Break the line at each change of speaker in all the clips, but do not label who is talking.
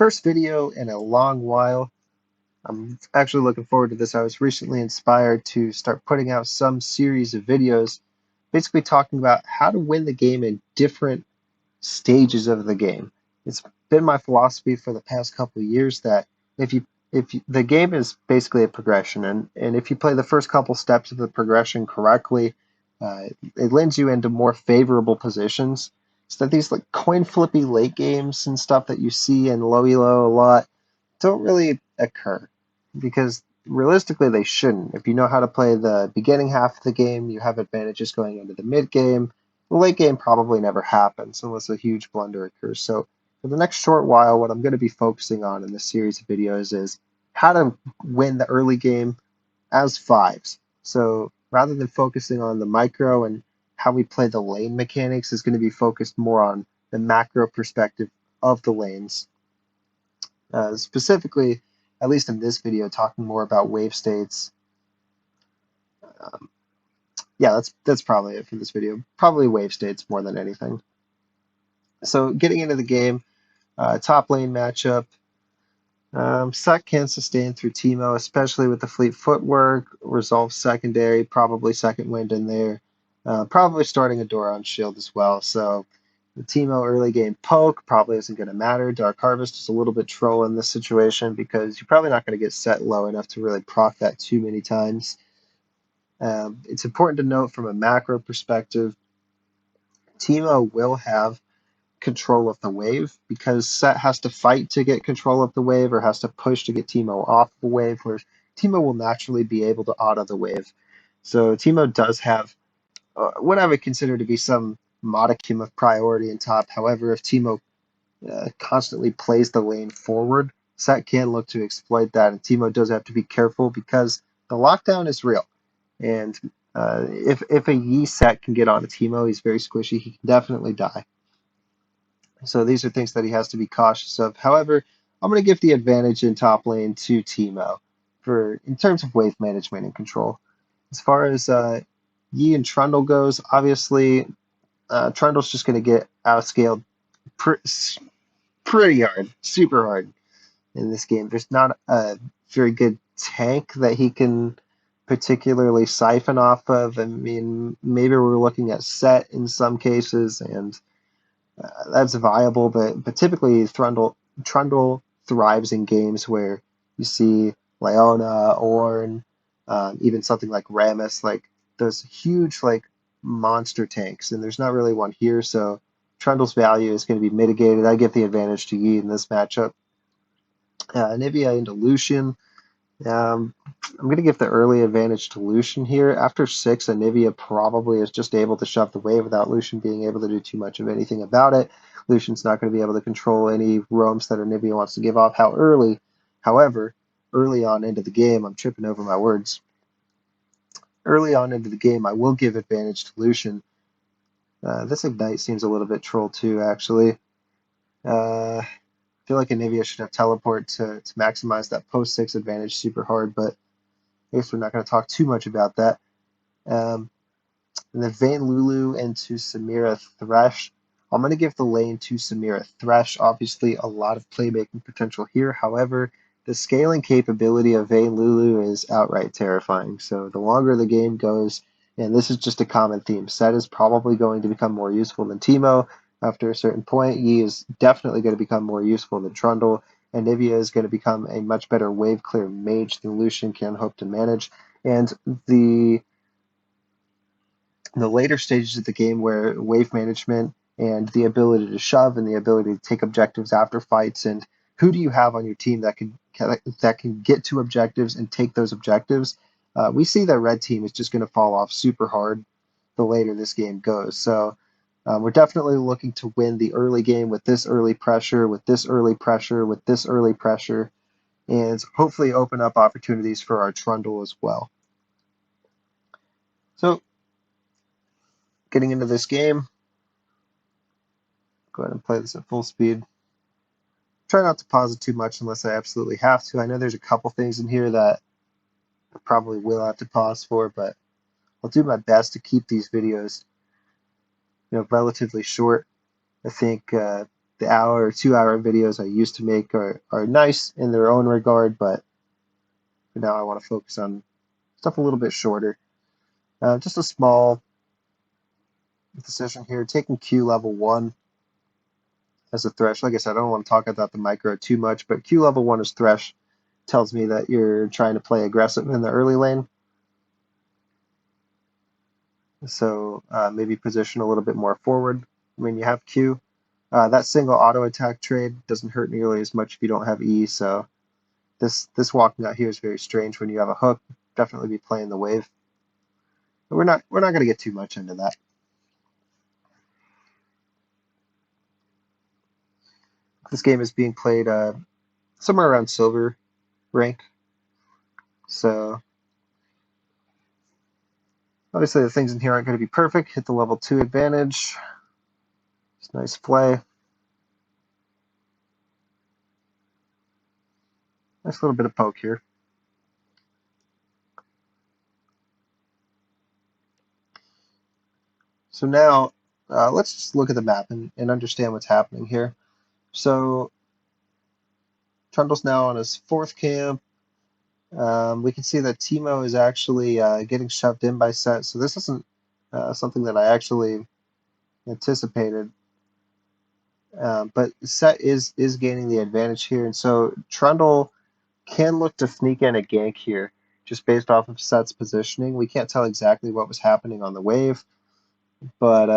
First video in a long while. I'm actually looking forward to this. I was recently inspired to start putting out some series of videos basically talking about how to win the game in different stages of the game. It's been my philosophy for the past couple of years that the game is basically a progression, and if you play the first couple steps of the progression correctly, it lends you into more favorable positions. So that these like coin flippy late games and stuff that you see in low elo a lot don't really occur because realistically they shouldn't. If you know how to play the beginning half of the game, you have advantages going into the mid game. The late game probably never happens unless a huge blunder occurs. So for the next short while, what I'm going to be focusing on in this series of videos is how to win the early game as fives. So rather than focusing on the micro and how we play the lane mechanics, is going to be focused more on the macro perspective of the lanes. Specifically, at least in this video, talking more about wave states. Um, yeah, that's probably it for this video. Probably wave states more than anything. So getting into the game, top lane matchup. Sec can sustain through Teemo, especially with the fleet footwork. Resolve secondary, probably second wind in there. Probably starting a door on shield as well. So the Teemo early game poke probably isn't going to matter. Dark Harvest is a little bit troll in this situation because you're probably not going to get set low enough to really proc that too many times. It's important to note from a macro perspective, Teemo will have control of the wave because Set has to fight to get control of the wave or has to push to get Teemo off the wave, whereas Teemo will naturally be able to auto the wave. So Teemo does have what I would consider to be some modicum of priority in top. However, if Teemo constantly plays the lane forward, Set can look to exploit that, and Teemo does have to be careful because the lockdown is real. And if a Yi Set can get on a Teemo, he's very squishy. He can definitely die. So these are things that he has to be cautious of. However, I'm going to give the advantage in top lane to Teemo in terms of wave management and control. As far as Yi and Trundle goes, obviously Trundle's just going to get outscaled pr- pretty hard, super hard in this game. There's not a very good tank that he can particularly siphon off of. I mean, maybe we're looking at Set in some cases, and that's viable, but typically Trundle thrives in games where you see Leona, Ornn, even something like Rammus, like those huge like monster tanks, and there's not really one here, so Trundle's value is going to be mitigated. I give the advantage to Yi in this matchup. Anivia into Lucian. Um, I'm going to give the early advantage to Lucian here. After 6, Anivia probably is just able to shove the wave without Lucian being able to do too much of anything about it. Lucian's not going to be able to control any roams that Anivia wants to give off. However, early on into the game, I'm tripping over my words. Early on into the game, I will give advantage to Lucian. This Ignite seems a little bit troll too, actually. I feel like Anivia should have teleport to maximize that post 6 advantage super hard, but I guess we're not going to talk too much about that. And then Vayne Lulu into Samira Thresh. I'm going to give the lane to Samira Thresh. Obviously, a lot of playmaking potential here. However, the scaling capability of Vayne Lulu is outright terrifying. So the longer the game goes, and this is just a common theme, Set is probably going to become more useful than Teemo after a certain point. Yi is definitely going to become more useful than Trundle, and Nivea is going to become a much better wave clear mage than Lucian can hope to manage. And the later stages of the game where wave management and the ability to shove and the ability to take objectives after fights, and who do you have on your team that can get to objectives and take those objectives, we see that red team is just going to fall off super hard the later this game goes. So we're definitely looking to win the early game with this early pressure, with this early pressure, with this early pressure, and hopefully open up opportunities for our Trundle as well. So getting into this game, go ahead and play this at full speed. Try not to pause it too much unless I absolutely have to. I know there's a couple things in here that I probably will have to pause for, but I'll do my best to keep these videos, relatively short. I think the hour or 2 hour videos I used to make are nice in their own regard, but for now I want to focus on stuff a little bit shorter. Just a small decision here, taking Q level 1 as a thresh. Like I said, I don't want to talk about the micro too much, but Q level 1 as thresh tells me that you're trying to play aggressive in the early lane. So maybe position a little bit more forward when you have Q. That single auto attack trade doesn't hurt nearly as much if you don't have E, so this walking out here is very strange when you have a hook. Definitely be playing the wave. But we're not going to get too much into that. This game is being played somewhere around silver rank. So obviously the things in here aren't going to be perfect. Hit the level 2 advantage. It's a nice play. Nice little bit of poke here. So now let's just look at the map and understand what's happening here. So Trundle's now on his 4th camp. We can see that Teemo is actually getting shoved in by Set, so this isn't something that I actually anticipated. But Set is gaining the advantage here, and so Trundle can look to sneak in a gank here, just based off of Set's positioning. We can't tell exactly what was happening on the wave, but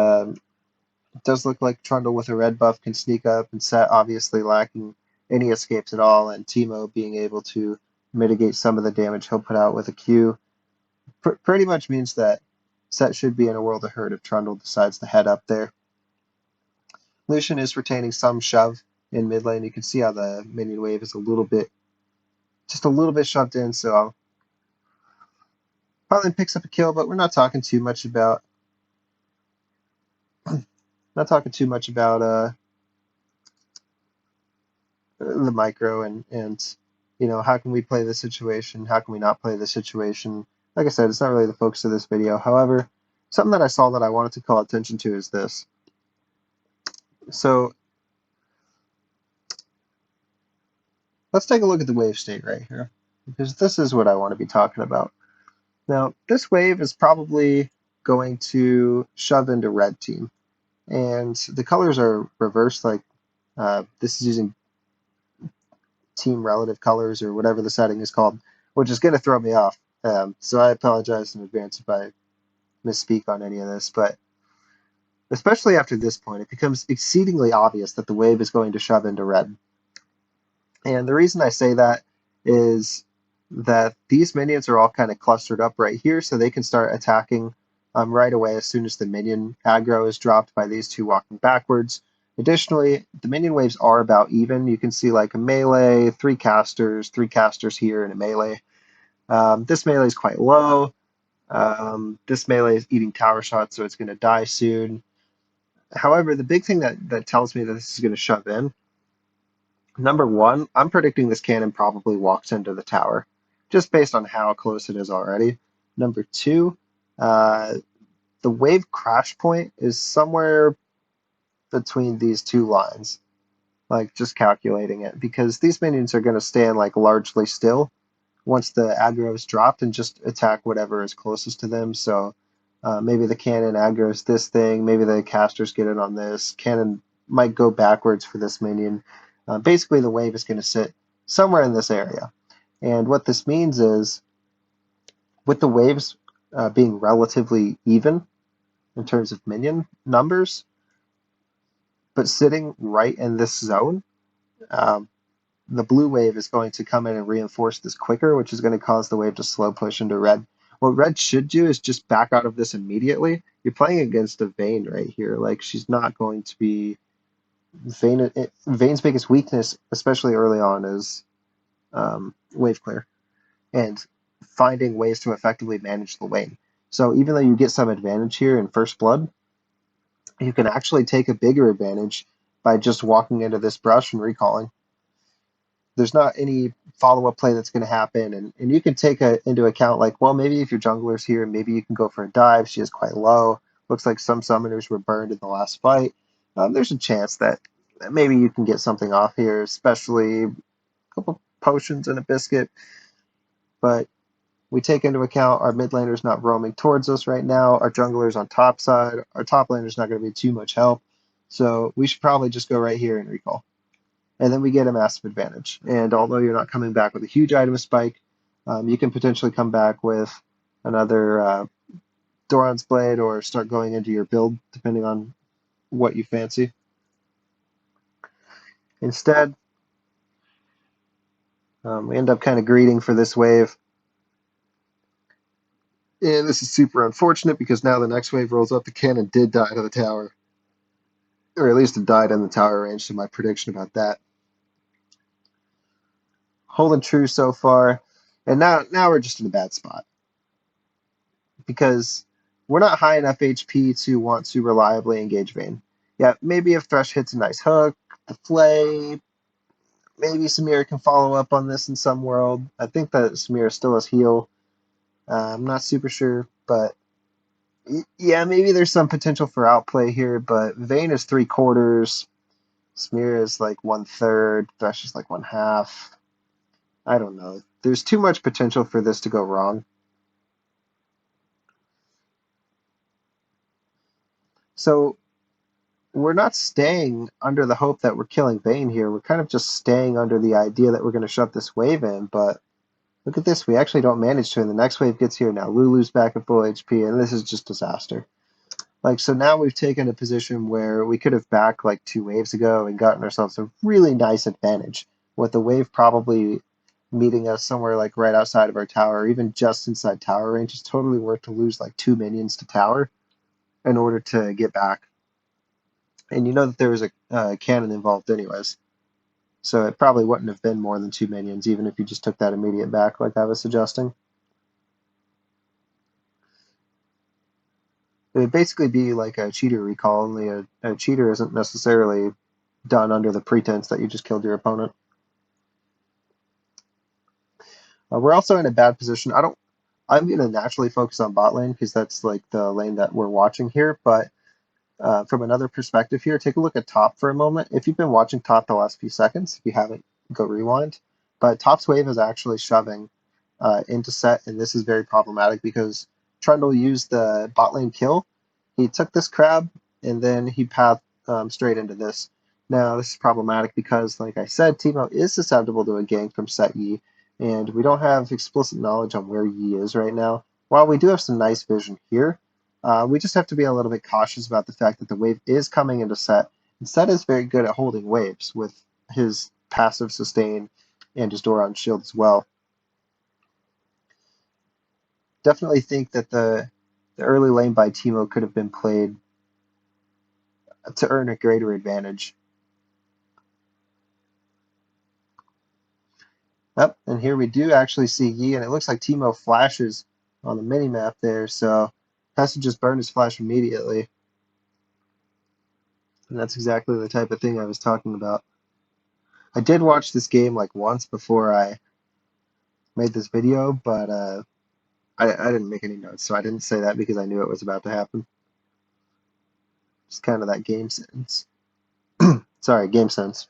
it does look like Trundle with a red buff can sneak up, and Set obviously lacking any escapes at all, and Teemo being able to mitigate some of the damage he'll put out with a Q. Pretty much means that Set should be in a world of hurt if Trundle decides to head up there. Lucian is retaining some shove in mid lane. You can see how the minion wave is just a little bit shoved in, so probably picks up a kill, but we're not talking too much about the micro and how can we play this situation, how can we not play this situation. Like I said, it's not really the focus of this video. However, something that I saw that I wanted to call attention to is this. So let's take a look at the wave state right here, because this is what I want to be talking about. Now, this wave is probably going to shove into red team, and the colors are reversed, like this is using team relative colors or whatever the setting is called, which is going to throw me off. So I apologize in advance if I misspeak on any of this, but especially after this point, it becomes exceedingly obvious that the wave is going to shove into red. And the reason I say that is that these minions are all kind of clustered up right here, so they can start attacking right away as soon as the minion aggro is dropped by these two walking backwards. Additionally, the minion waves are about even. You can see like a melee, three casters here, and a melee. This melee is quite low. This melee is eating tower shots, so it's going to die soon. However, the big thing that tells me that this is going to shove in, number one, I'm predicting this cannon probably walks into the tower, just based on how close it is already. Number two, the wave crash point is somewhere between these two lines, like just calculating it, because these minions are going to stand like largely still once the aggro is dropped and just attack whatever is closest to them. So maybe the cannon aggro's this thing, maybe the casters get it on this. Cannon might go backwards for this minion. Basically, the wave is going to sit somewhere in this area. And what this means is, with the waves being relatively even in terms of minion numbers, but sitting right in this zone, the blue wave is going to come in and reinforce this quicker, which is going to cause the wave to slow push into red. What red should do is just back out of this immediately. You're playing against a Vayne right here. Like, she's not going to be... Vayne's biggest weakness, especially early on, is wave clear and finding ways to effectively manage the lane. So even though you get some advantage here in first blood, you can actually take a bigger advantage by just walking into this brush and recalling. There's not any follow-up play that's going to happen, and you can take into account, like, well, maybe if your jungler's here, maybe you can go for a dive. She is quite low. Looks like some summoners were burned in the last fight. There's a chance that maybe you can get something off here, especially a couple potions and a biscuit. But we take into account our mid laner's not roaming towards us right now. Our jungler's on top side. Our top laner's not going to be too much help. So we should probably just go right here and recall. And then we get a massive advantage. And although you're not coming back with a huge item spike, you can potentially come back with another Doran's Blade or start going into your build, depending on what you fancy. Instead, we end up kind of greeting for this wave. And this is super unfortunate because now the next wave rolls up. The cannon did die to the tower. Or at least it died in the tower range, so my prediction about that. Holding true so far. And now we're just in a bad spot. Because we're not high enough HP to want to reliably engage Vayne. Yeah, maybe if Thresh hits a nice hook, the Flay, maybe Samira can follow up on this in some world. I think that Samira still has heal. I'm not super sure, but yeah, maybe there's some potential for outplay here, but Vayne is 3/4. Samira is like 1/3. Thresh is like 1/2. I don't know. There's too much potential for this to go wrong. So we're not staying under the hope that we're killing Vayne here. We're kind of just staying under the idea that we're going to shove this wave in, but look at this. We actually don't manage to, and the next wave gets here. Now Lulu's back at full HP, and this is just disaster. Like, so now we've taken a position where we could have backed like 2 waves ago and gotten ourselves a really nice advantage, with the wave probably meeting us somewhere like right outside of our tower, or even just inside tower range. It's totally worth to lose like 2 minions to tower in order to get back. And you know that there was a cannon involved anyways. So it probably wouldn't have been more than 2 minions, even if you just took that immediate back like I was suggesting. It would basically be like a cheater recall, only a cheater isn't necessarily done under the pretense that you just killed your opponent. We're also in a bad position. I'm going to naturally focus on bot lane because that's like the lane that we're watching here, but from another perspective here, take a look at top for a moment. If you've been watching top the last few seconds, if you haven't, go rewind. But top's wave is actually shoving into set, and this is very problematic because Trundle used the bot lane kill. He took this crab, and then he pathed straight into this. Now, this is problematic because, like I said, Teemo is susceptible to a gank from set Yi, and we don't have explicit knowledge on where Yi is right now. While we do have some nice vision here, we just have to be a little bit cautious about the fact that the wave is coming into set. And set is very good at holding waves with his passive sustain and his Doran shield as well. Definitely think that the early lane by Teemo could have been played to earn a greater advantage. Yep, and here we do actually see Yi, and it looks like Teemo flashes on the mini-map there, so has to just burn his flash immediately. And that's exactly the type of thing I was talking about. I did watch this game like once before I made this video, but I didn't make any notes, so I didn't say that because I knew it was about to happen. Just kind of that game sense. Sorry, game sense.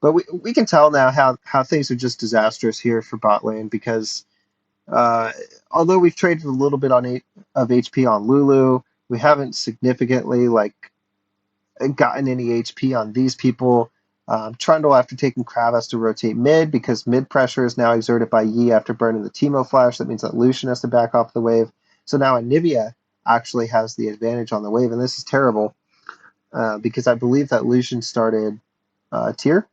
But we can tell now how things are just disastrous here for bot lane because uh, although we've traded a little bit of HP on Lulu, we haven't significantly like gotten any HP on these people. Trundle, after taking Crab, has to rotate mid because mid pressure is now exerted by Yi after burning the Teemo flash. That means that Lucian has to back off the wave. So now Anivia actually has the advantage on the wave, and this is terrible because I believe that Lucian started tier.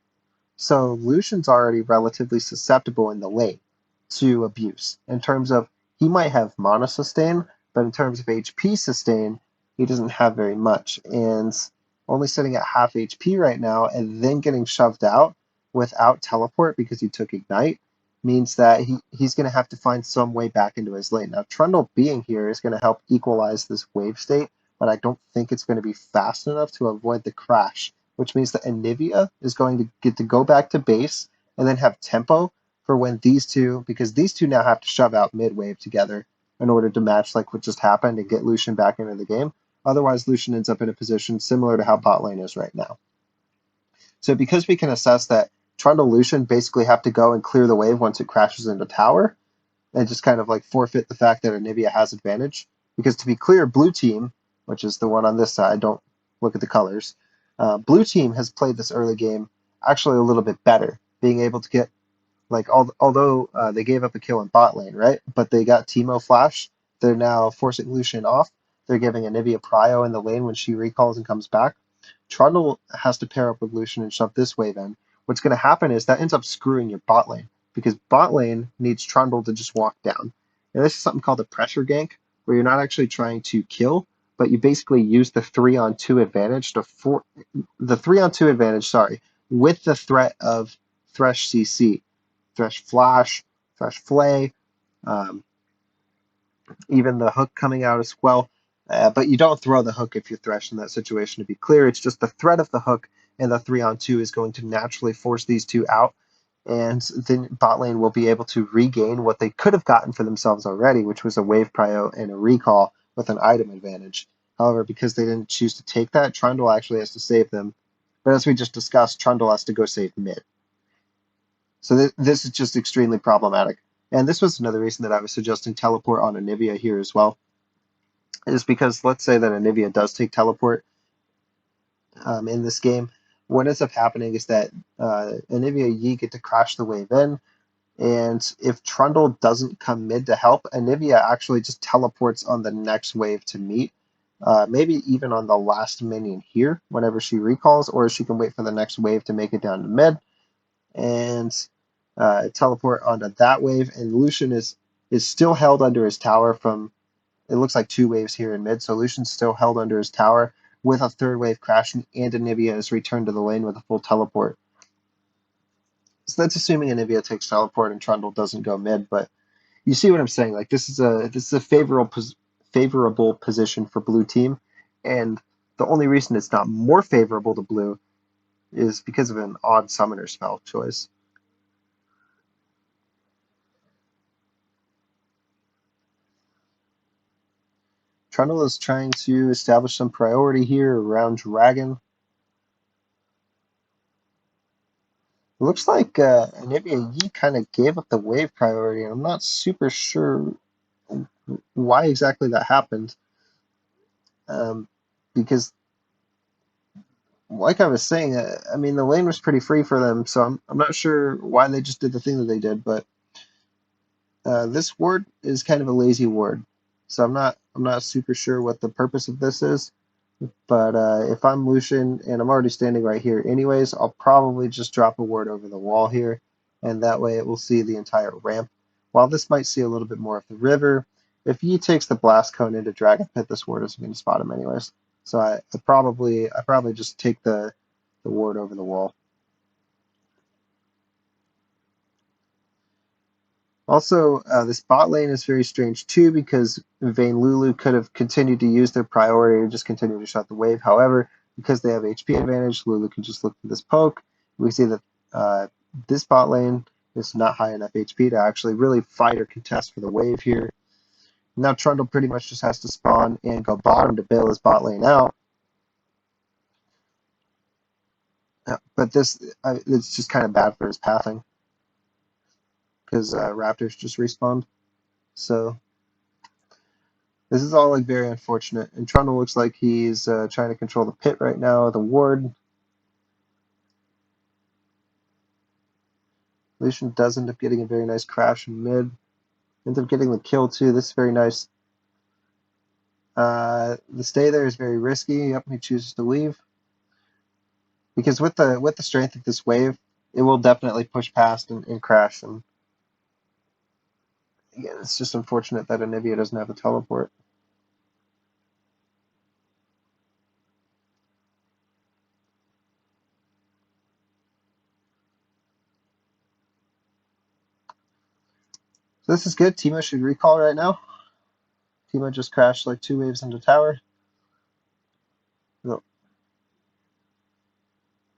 So Lucian's already relatively susceptible in the lane to abuse in terms of he might have mana sustain, but in terms of HP sustain, he doesn't have very much. And only sitting at half HP right now and then getting shoved out without teleport because he took Ignite means that he's going to have to find some way back into his lane. Now, Trundle being here is going to help equalize this wave state, but I don't think it's going to be fast enough to avoid the crash, which means that Anivia is going to get to go back to base and then have tempo for when these two, because these two now have to shove out mid wave together. in order to match like what just happened and get Lucian back into the game. Otherwise, Lucian ends up in a position similar to how bot lane is right now. So because we can assess that Trundle Lucian basically have to go and clear the wave once it crashes into tower, and just kind of like forfeit the fact that Anivia has advantage. Because to be clear, blue team, which is the one on this side, don't look at the colors. Blue team has played this early game actually a little bit better, being able to get like although they gave up a kill in bot lane, right? But they got Teemo Flash. They're now forcing Lucian off. They're giving Anivia Prio in the lane when she recalls and comes back. Trundle has to pair up with Lucian and shove this wave in. What's going to happen is that ends up screwing your bot lane because bot lane needs Trundle to just walk down. And this is something called a pressure gank, where you're not actually trying to kill, but you basically use the 3-on-2 advantage the 3-on-2 advantage, sorry, with the threat of Thresh CC, Thresh Flash, Thresh Flay, um, even the hook coming out as well. But you don't throw the hook if you're Thresh in that situation, to be clear. It's just the threat of the hook and the 3-on-2 is going to naturally force these two out. And then bot lane will be able to regain what they could have gotten for themselves already, which was a wave prio and a recall with an item advantage. However, because they didn't choose to take that, Trundle actually has to save them. But as we just discussed, Trundle has to go save mid. So this is just extremely problematic. And this was another reason that I was suggesting teleport on Anivia here as well, is because let's say that Anivia does take teleport in this game. What ends up happening is that Anivia Yi get to crash the wave in, and if Trundle doesn't come mid to help, Anivia actually just teleports on the next wave to meet. Maybe even on the last minion here, whenever she recalls, or she can wait for the next wave to make it down to mid and teleport onto that wave. And Lucian is still held under his tower from, it looks like 2 waves here in mid. So Lucian's still held under his tower with a 3rd wave crashing, and Anivia is returned to the lane with a full teleport. So that's assuming Anivia takes teleport and Trundle doesn't go mid. But you see what I'm saying? Like this is a favorable position for blue team, and the only reason it's not more favorable to blue is because of an odd summoner spell choice. Trundle is trying to establish some priority here around Dragon. It looks like Anivia Yi kind of gave up the wave priority, and I'm not super sure why exactly that happened. Because, like I was saying, I mean, the lane was pretty free for them, so I'm not sure why they just did the thing that they did, but this ward is kind of a lazy ward, so I'm not super sure what the purpose of this is. But if I'm Lucian and I'm already standing right here anyways, I'll probably just drop a ward over the wall here, and that way it will see the entire ramp. While this might see a little bit more of the river, if he takes the blast cone into Dragon Pit, this ward isn't going to spot him anyways. So I probably just take the ward over the wall. Also, this bot lane is very strange too because Vayne Lulu could have continued to use their priority and just continue to shut the wave. However, because they have HP advantage, Lulu can just look for this poke. We see that this bot lane is not high enough HP to actually really fight or contest for the wave here. Now Trundle pretty much just has to spawn and go bottom to bail his bot lane out. But this, it's just kind of bad for his pathing because Raptors just respawned. So this is all like very unfortunate. And Trundle looks like he's trying to control the pit right now, the ward. Lucian does end up getting a very nice crash in mid. Ends up getting the kill too. This is very nice. The stay there is very risky. Yep, he chooses to leave. Because with the strength of this wave, it will definitely push past and crash. And again, it's just unfortunate that Anivia doesn't have a teleport. So this is good. Teemo should recall right now. Teemo just crashed like 2 waves into tower.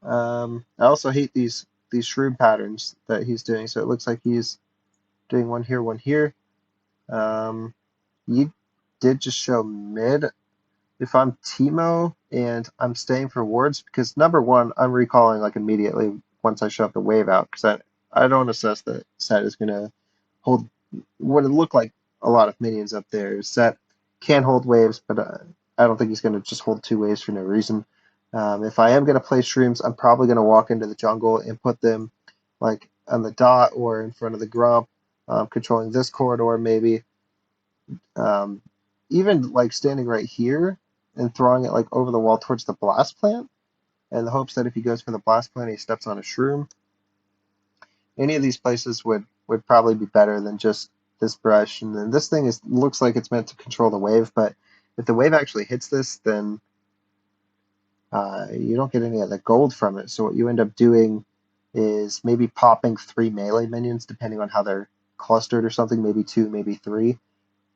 I also hate these shroom patterns that he's doing. So it looks like he's doing one here, one here. you did just show mid. If I'm Teemo and I'm staying for wards, because number one, I'm recalling like immediately once I shove the wave out, because I don't assess that Set is going to hold what it looked like a lot of minions up there. Set can hold waves, but I don't think he's going to just hold two waves for no reason. If I am going to play shrooms, I'm probably going to walk into the jungle and put them like on the dot or in front of the grump, controlling this corridor maybe. Um, Even like standing right here and throwing it like over the wall towards the blast plant, in the hopes that if he goes for the blast plant, he steps on a shroom. Any of these places would probably be better than just this brush. And then this thing looks like it's meant to control the wave, but if the wave actually hits this, then you don't get any of the gold from it. So what you end up doing is maybe popping 3 melee minions, depending on how they're clustered or something, maybe 2, maybe 3,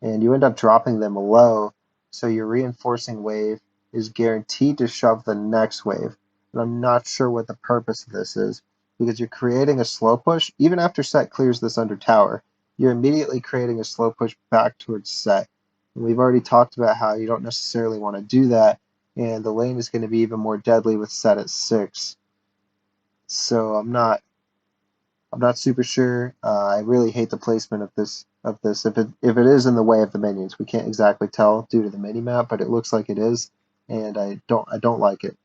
and you end up dropping them low, so your reinforcing wave is guaranteed to shove the next wave. And I'm not sure what the purpose of this is, because you're creating a slow push. Even after Set clears this under tower, you're immediately creating a slow push back towards Set. And we've already talked about how you don't necessarily want to do that, and the lane is going to be even more deadly with Set at 6. So I'm not super sure. I really hate the placement of this. If it is in the way of the minions, we can't exactly tell due to the mini map, but it looks like it is, and I don't like it.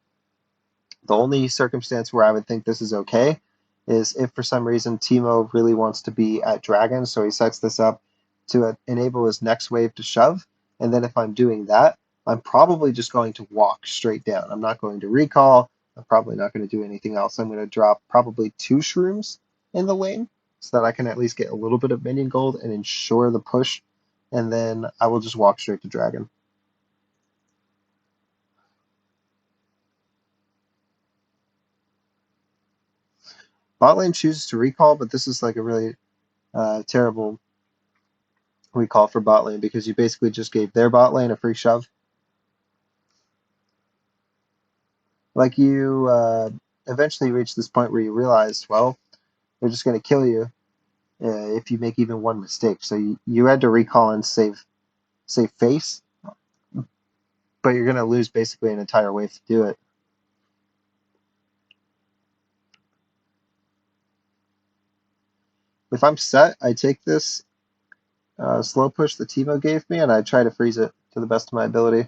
The only circumstance where I would think this is okay is if for some reason Teemo really wants to be at Dragon, so he sets this up to enable his next wave to shove, and then if I'm doing that, I'm probably just going to walk straight down. I'm not going to recall. I'm probably not going to do anything else. I'm going to drop probably 2 shrooms in the lane so that I can at least get a little bit of minion gold and ensure the push, and then I will just walk straight to Dragon. Bot lane chooses to recall, but this is like a really terrible recall for bot lane because you basically just gave their bot lane a free shove. Like you eventually reach this point where you realize, well, they're just going to kill you if you make even one mistake. So you had to recall and save face, but you're going to lose basically an entire wave to do it. If I'm Set, I take this slow push that Teemo gave me and I try to freeze it to the best of my ability.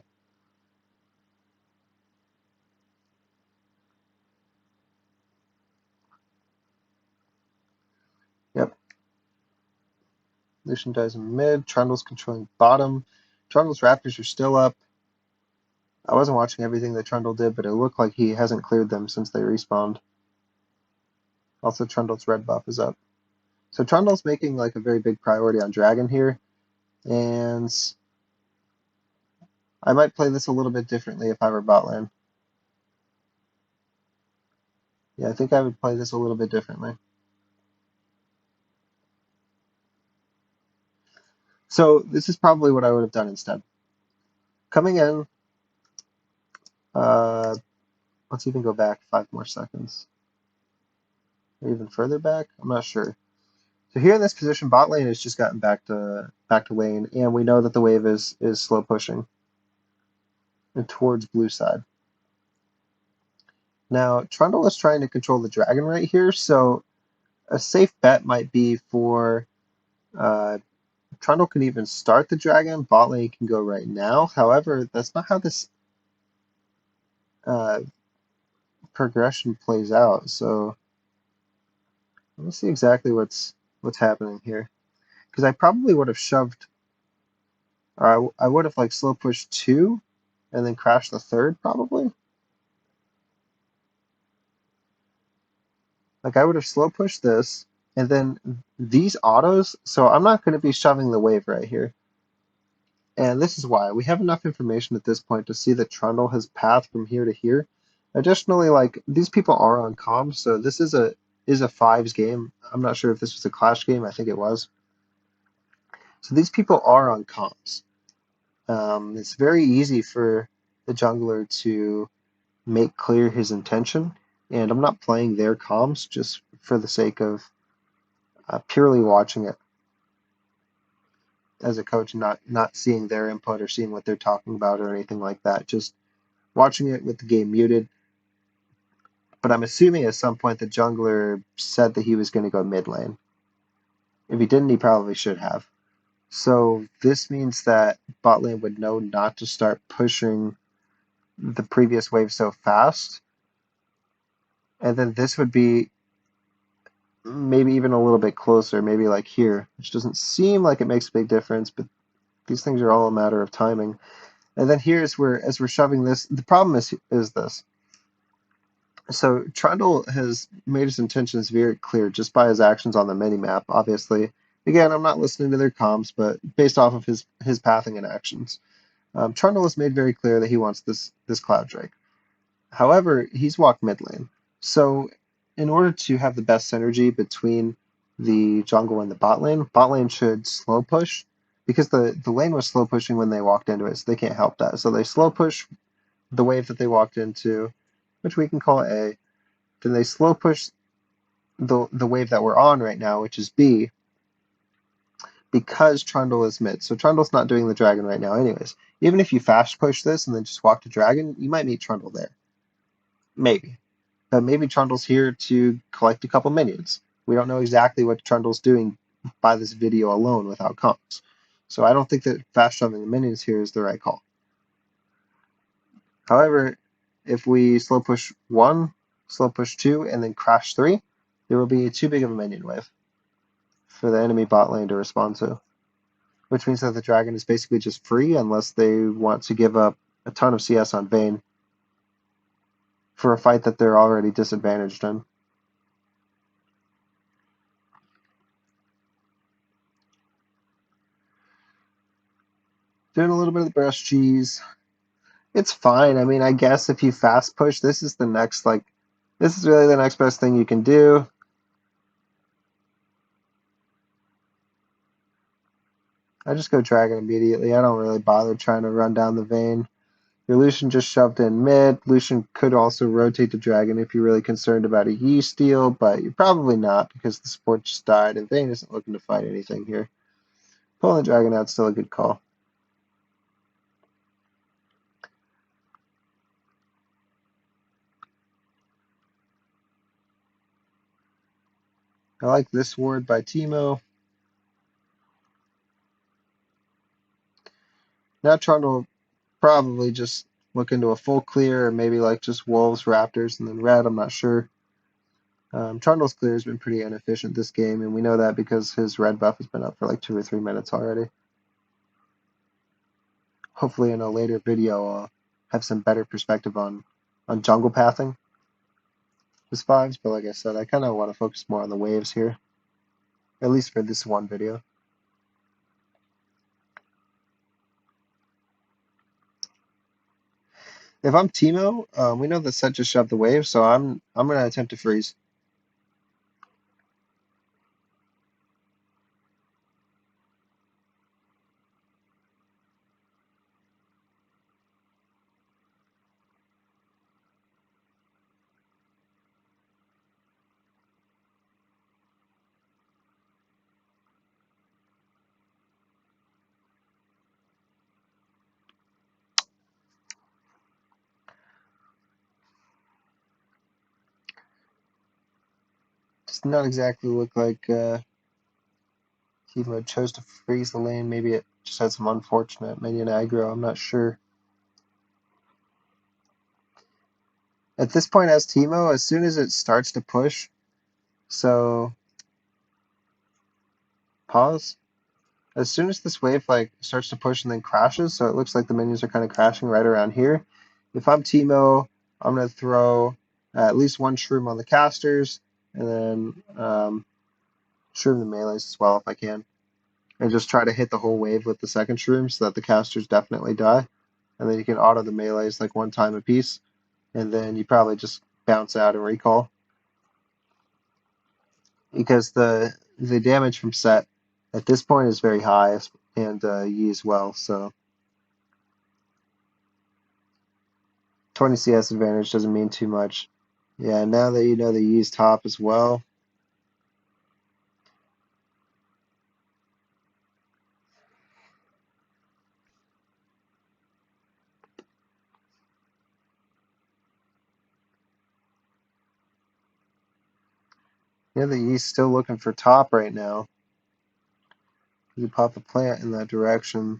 Yep. Lucian dies in mid. Trundle's controlling bottom. Trundle's Raptors are still up. I wasn't watching everything that Trundle did, but it looked like he hasn't cleared them since they respawned. Also, Trundle's red buff is up. So Trundle's making like a very big priority on Dragon here, and I might play this a little bit differently if I were bot lane. Yeah, I think I would play this a little bit differently. So this is probably what I would have done instead. Coming in, let's even go back 5 more seconds. Or even further back? I'm not sure. So here in this position, bot lane has just gotten back to lane, and we know that the wave is slow pushing and towards blue side. Now, Trundle is trying to control the dragon right here, so a safe bet might be for Trundle can even start the dragon, bot lane can go right now. However, that's not how this uh, progression plays out. So let me see exactly what's happening here. Because I probably would have shoved, or I would have like slow pushed 2 and then crashed the 3rd probably. Like I would have slow pushed this and then these autos. So I'm not going to be shoving the wave right here. And this is why we have enough information at this point to see that Trundle has path from here to here. Additionally, like these people are on comms, so this is a fives game. I'm not sure if this was a clash game. I think it was. So these people are on comms. It's very easy for the jungler to make clear his intention, and I'm not playing their comms just for the sake of purely watching it. as a coach, not seeing their input or seeing what they're talking about or anything like that. Just watching it with the game muted. But I'm assuming at some point the jungler said that he was going to go mid lane. If he didn't, he probably should have. So this means that bot lane would know not to start pushing the previous wave so fast. And then this would be maybe even a little bit closer, maybe like here, which doesn't seem like it makes a big difference, but these things are all a matter of timing. And then here's where, as we're shoving this, the problem is this. So Trundle has made his intentions very clear just by his actions on the minimap, obviously. Again, I'm not listening to their comms, but based off of his pathing and actions. Trundle has made very clear that he wants this Cloud Drake. However, he's walked mid lane. So in order to have the best synergy between the jungle and the bot lane should slow push because the lane was slow pushing when they walked into it, so they can't help that. So they slow push the wave that they walked into, which we can call A. Then they slow push the wave that we're on right now, which is B, because Trundle is mid. So Trundle's not doing the dragon right now anyways. Even if you fast push this and then just walk to dragon, you might meet Trundle there. Maybe. But maybe Trundle's here to collect a couple minions. We don't know exactly what Trundle's doing by this video alone without comps. So I don't think that fast shoving the minions here is the right call. However, if we slow push 1, slow push 2, and then crash 3, there will be too big of a minion wave for the enemy bot lane to respond to. Which means that the dragon is basically just free unless they want to give up a ton of CS on Vayne for a fight that they're already disadvantaged in. Doing a little bit of the breast cheese. It's fine. I mean, I guess if you fast push, this is really the next best thing you can do. I just go dragon immediately. I don't really bother trying to run down the Vayne. Your Lucian just shoved in mid. Lucian could also rotate the dragon if you're really concerned about a Yi steal, but you're probably not because the support just died and Vayne isn't looking to fight anything here. Pulling the dragon out is still a good call. I like this ward by Teemo. Now Trundle probably just look into a full clear or maybe like just Wolves, Raptors, and then Red. I'm not sure. Trundle's clear has been pretty inefficient this game, and we know that because his red buff has been up for like 2 or 3 minutes already. Hopefully in a later video I'll have some better perspective on jungle pathing his fives, but like I said, I kind of want to focus more on the waves here, at least for this one video. If I'm Teemo, we know that Set just shoved the wave, so I'm going to attempt to freeze. Does not exactly look like Teemo chose to freeze the lane. Maybe it just had some unfortunate minion aggro. I'm not sure. At this point, as Teemo, as soon as it starts to push, so pause. As soon as this wave like starts to push and then crashes, so it looks like the minions are kind of crashing right around here. If I'm Teemo, I'm gonna throw at least one shroom on the casters, and then shroom the melees as well if I can, and just try to hit the whole wave with the second shroom so that the casters definitely die, and then you can auto the melees like 1 time a piece, and then you probably just bounce out and recall because the damage from Set at this point is very high, and Yi as well. So 20 CS advantage doesn't mean too much. Yeah, now that you know the Yi's top as well. Yeah, the E's still looking for top right now. You pop a plant in that direction.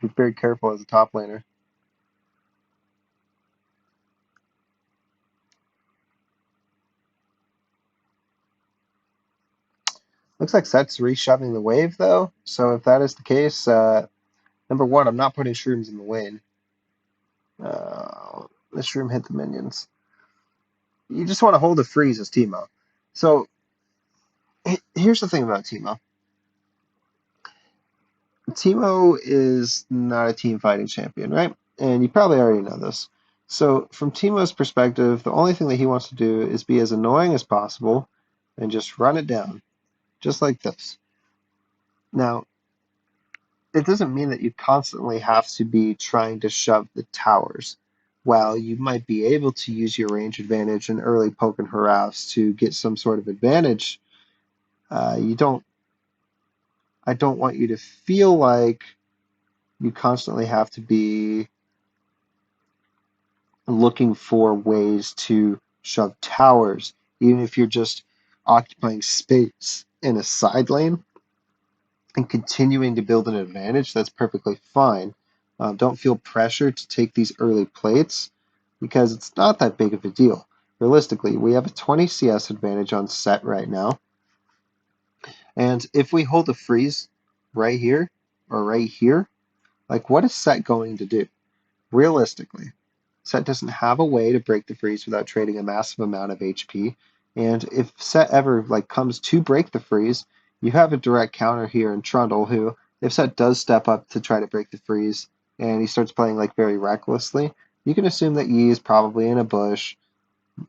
Be very careful as a top laner. Looks like Set's reshoving the wave though. So if that is the case, number one, I'm not putting shrooms in the lane. The shroom hit the minions. You just want to hold a freeze as Teemo. So here's the thing about Teemo. Teemo is not a team fighting champion, right? And you probably already know this. So from Teemo's perspective, the only thing that he wants to do is be as annoying as possible and just run it down, just like this. Now, it doesn't mean that you constantly have to be trying to shove the towers. While you might be able to use your range advantage and early poke and harass to get some sort of advantage, you don't. I don't want you to feel like you constantly have to be looking for ways to shove towers, even if you're just occupying space in a side lane and continuing to build an advantage. That's perfectly fine. Don't feel pressure to take these early plates because it's not that big of a deal. Realistically, we have a 20 CS advantage on Set right now. And if we hold a freeze right here or right here, like what is Set going to do? Realistically, Set doesn't have a way to break the freeze without trading a massive amount of HP. And if Set ever comes to break the freeze, you have a direct counter here in Trundle, who, if Set does step up to try to break the freeze and he starts playing very recklessly, you can assume that Yi is probably in a bush,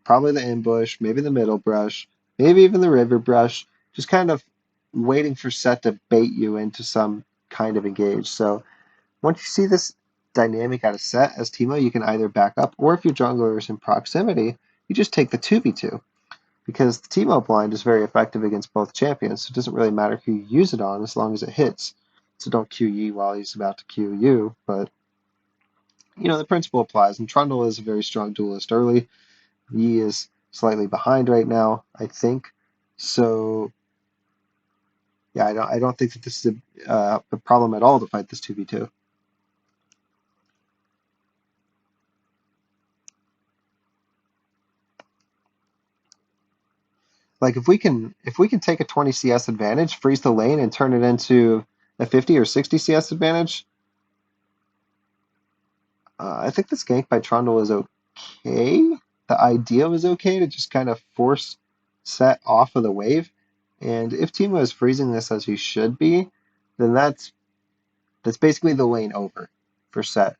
probably the ambush, maybe the middle brush, maybe even the river brush, just kind of waiting for Set to bait you into some kind of engage. So once you see this dynamic out of Set as Teemo, you can either back up, or if your jungler is in proximity, you just take the 2v2. Because the Teemo blind is very effective against both champions, so it doesn't really matter who you use it on as long as it hits. So don't Q Yi while he's about to Q you, but the principle applies. And Trundle is a very strong duelist early. Yi is slightly behind right now, I think. So yeah, I don't think that this is a problem at all to fight this 2v2. Like if we can take a 20 CS advantage, freeze the lane, and turn it into a 50 or 60 CS advantage, I think this gank by Trundle is okay. The idea was okay to just kind of force Set off of the wave. And if Teemo is freezing this as he should be, then that's basically the lane over for Set.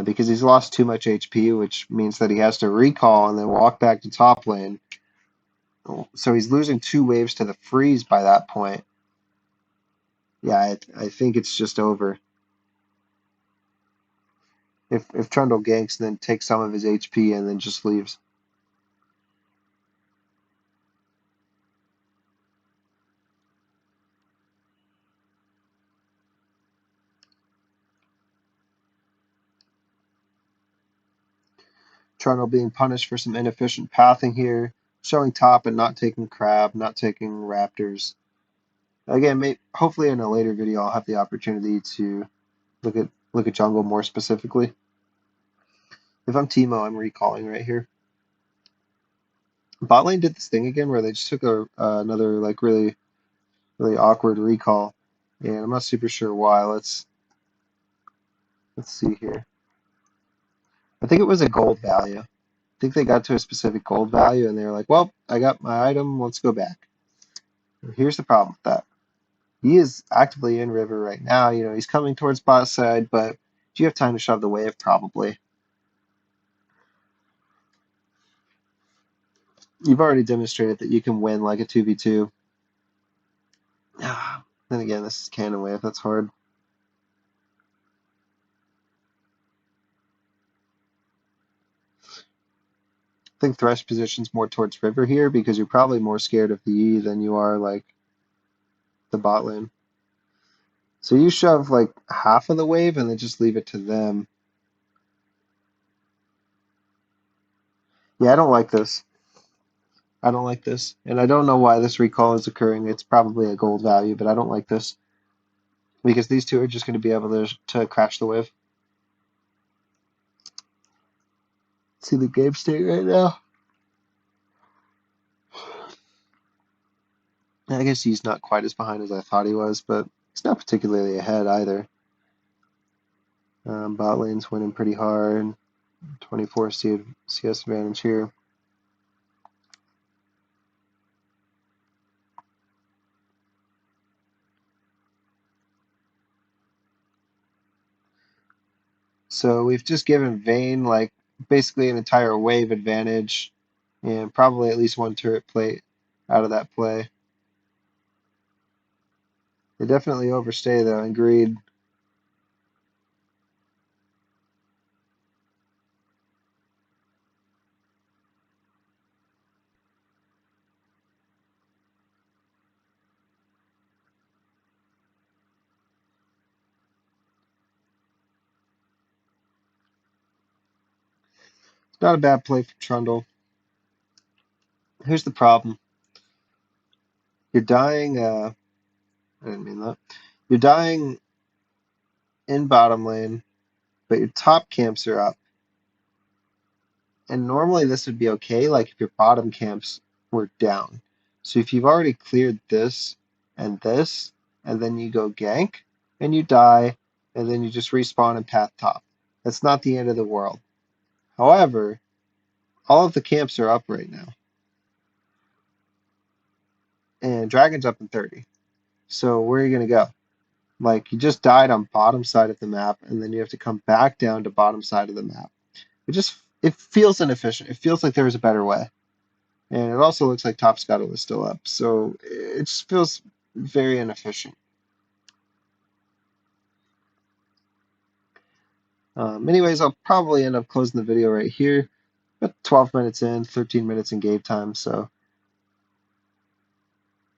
Because he's lost too much HP, which means that he has to recall and then walk back to top lane. So he's losing 2 waves to the freeze by that point. Yeah, I think it's just over. If Trundle ganks, then takes some of his HP and then just leaves. Trundle being punished for some inefficient pathing here, showing top and not taking crab, not taking raptors. Again, hopefully in a later video I'll have the opportunity to look at jungle more specifically. If I'm Teemo, I'm recalling right here. Bot lane did this thing again where they just took another really really awkward recall, and I'm not super sure why. Let's see here. I think it was a gold value. I think they got to a specific gold value and they were like, well, I got my item, let's go back. Here's the problem with that. He is actively in river right now. He's coming towards bot side, but do you have time to shove the wave? Probably. You've already demonstrated that you can win like a 2v2. Then again, this is cannon wave. That's hard. I think Thresh positions more towards river here because you're probably more scared of the E than you are the bot lane. So you shove half of the wave and then just leave it to them. Yeah, I don't like this. I don't like this. And I don't know why this recall is occurring. It's probably a gold value, but I don't like this because these two are just going to be able to crash the wave. See the game state right now? I guess he's not quite as behind as I thought he was, but he's not particularly ahead either. Bot lane's winning pretty hard. 24 CS advantage here. So we've just given Vayne like basically an entire wave advantage and probably at least one turret plate out of that play. They definitely overstay though in greed. It's not a bad play for Trundle. Here's the problem. You're dying, I didn't mean that. You're dying in bottom lane, but your top camps are up. And normally this would be okay, like if your bottom camps were down. So if you've already cleared this, and then you go gank, and you die, and then you just respawn and path top. That's not the end of the world. However, all of the camps are up right now. And Dragon's up in 30. So where are you going to go? Like, you just died on bottom side of the map, and then you have to come back down to bottom side of the map. It feels inefficient. It feels like there was a better way. And it also looks like Top Scuttle is still up. So it just feels very inefficient. Anyways, I'll probably end up closing the video right here. But 12 minutes in, 13 minutes in game time. So